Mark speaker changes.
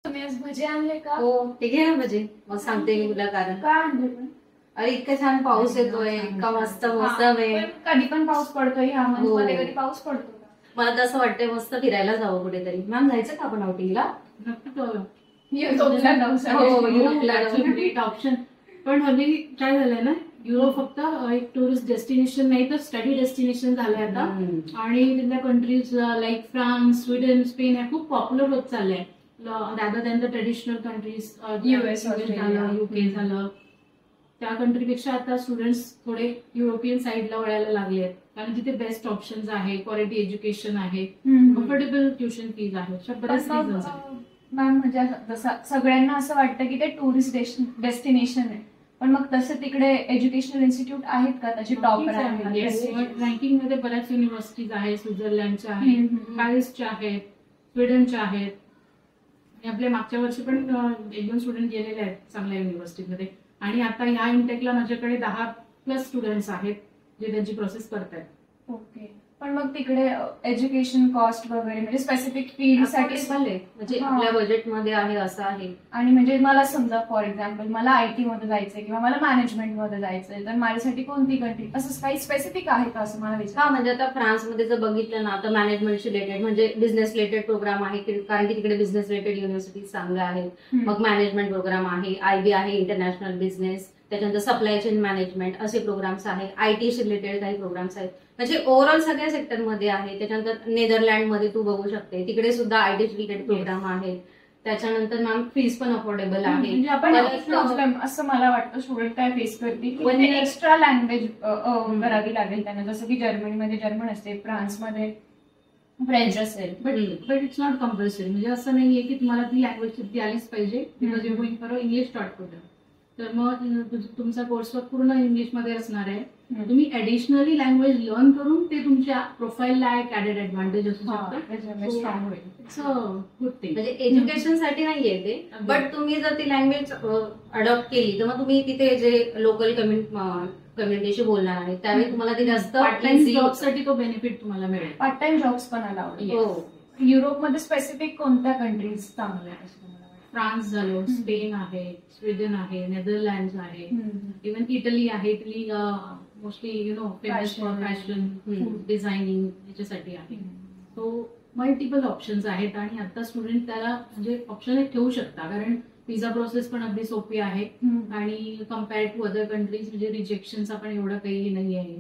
Speaker 1: तुम्ही आज भजे आणले का?
Speaker 2: हो ते घे ना भजे, मग सांगते मी तुला कारण.
Speaker 1: का आणले पण?
Speaker 2: अरे इतका छान पाऊस येतोय, इतका मस्त मोसम आहे.
Speaker 1: पण कधी पण पाऊस पडतोय ह्या
Speaker 2: हो.
Speaker 1: मंथमध्ये, कधी पाऊस पडतो का?
Speaker 2: मला तर असं वाटतंय मस्त फिरायला जावं कुठेतरी. मॅम जायचं का आपण आउटिंगला?
Speaker 1: युरोपला जाऊ शकतो.
Speaker 2: हो, युरोपला जाऊ.
Speaker 3: Great option. पण हल्ली काय झालंय ना, युरोप फक्त एक टुरिस्ट डेस्टिनेशन नाही तर स्टडी डेस्टिनेशन झालंय आता. आणि तिथल्या countries like France, Sweden, Spain हे खूप पॉप्युलर होत चाललंय rather than the traditional countries.
Speaker 1: US,
Speaker 3: झालं, UK झालं. त्या कंट्रीपेक्षा आता स्टुडंट्स थोडे युरोपियन साईडला वळायला लागले आहेत, कारण तिथे बेस्ट ऑप्शन्स आहे, क्वालिटी एज्युकेशन आहे, अफोर्डेबल ट्युशन फीज आहे. अशा बऱ्याच रिझन्स आहेत.
Speaker 1: मॅम म्हणजे जसं सगळ्यांना असं वाटतं की ते टुरिस्ट डेस्टिनेशन आहे, पण मग तसं तिकडे एज्युकेशनल इन्स्टिट्यूट आहेत का त्याची टॉप
Speaker 3: रँकिंग मध्ये बऱ्याच युनिव्हर्सिटीज आहेत. स्वित्झर्लंडच्या आहेत, पॅरिसच्या आहेत, स्वीडनच्या आहेत. आणि आपल्या मागच्या वर्षी पण 1-2 स्टुडंट गेलेले आहेत चांगल्या युनिव्हर्सिटीमध्ये. आणि आता ह्या इंटेकला माझ्याकडे 10+ स्टुडंट्स आहेत जे त्यांची प्रोसेस करतायत.
Speaker 1: ओके. पण मग तिकडे एज्युकेशन कॉस्ट वगैरे म्हणजे स्पेसिफिक फील्ड साठी
Speaker 2: म्हणजे आपल्या बजेटमध्ये आहे असं आहे.
Speaker 1: आणि म्हणजे मला समजा फॉर एक्झाम्पल मला IT मध्ये जायचंय किंवा मला मॅनेजमेंट मध्ये जायचंय, तर माझ्यासाठी कोणती कंट्री असं काही स्पेसिफिक आहे का असं मला विचार.
Speaker 2: हा म्हणजे आता फ्रान्समध्ये जर बघितलं ना तर मॅनेजमेंट रिलेटेड म्हणजे बिझनेस रिलेटेड प्रोग्राम आहे, कारण की तिकडे बिझनेस रिलेटेड युनिव्हर्सिटी चांगल्या आहेत. मग मॅनेजमेंट प्रोग्राम आहे, IB आहे, इंटरनॅशनल बिझनेस, त्याच्यानंतर सप्लाय चेन मॅनेजमेंट असे प्रोग्राम्स आहे. IT रिलेटेड काही प्रोग्राम्स आहेत. म्हणजे ओव्हरऑल सगळ्या सेक्टरमध्ये आहे. त्याच्यानंतर नेदरलँडमध्ये तू बघू शकते, तिकडे सुद्धा IT रिलेटेड प्रोग्राम आहे. त्याच्यानंतर मॅम फीस पण अफोर्डेबल आहे.
Speaker 1: म्हणजे आपण प्रॉब्लेम असं मला वाटतं स्टुडंट काय फेस करतील, एक्स्ट्रा लँग्वेज करावी लागेल त्यांना, जसं की जर्मनीमध्ये जर्मन असते, फ्रान्समध्ये फ्रेंच असेल.
Speaker 3: But it's not compulsory. म्हणजे असं नाहीये की तुम्हाला ती लँग्वेज ती आलीच पाहिजे, because you going for English start programme. तर मग तुमचा कोर्सवर्क पूर्ण इंग्लिशमध्ये असणार आहे. तुम्ही ऍडिशनली लँग्वेज लर्न करून ते तुमच्या प्रोफाईलला एक ऍडेड ऍडव्हान्टेज असू शकतं.
Speaker 1: स्ट्रॉंग होईल.
Speaker 3: It's a good thing.
Speaker 2: म्हणजे एज्युकेशनसाठी नाहीये ते, बट तुम्ही जर ती लँग्वेज अडॉप्ट केली तर मग तुम्ही तिथे जे लोकल कम्युनिटीशी बोलणार आहे त्यावेळी तुम्हाला ते जास्त
Speaker 3: पार्ट टाइम जॉबसाठी तो बेनिफिट तुम्हाला मिळेल.
Speaker 1: पार्ट टाइम जॉब्स पण अलाउड.
Speaker 2: हो.
Speaker 1: युरोपमध्ये स्पेसिफिक कोणत्या कंट्रीज चांगल्या आहेत?
Speaker 3: फ्रान्स झालं, स्पेन आहे, स्वीडन आहे, नेदरलँड आहे, इव्हन इटली आहे. Italy mostly famous for fashion, food designing याच्यासाठी आहे. सो मल्टिपल ऑप्शन्स आहेत आणि आता स्टुडंट त्याला म्हणजे ऑप्शन ठेवू शकता, कारण विजा प्रोसेस पण अगदी सोपी आहे आणि कम्पेअर्ड टू अदर कंट्रीज म्हणजे रिजेक्शनचा पण एवढं काही नाही आहे.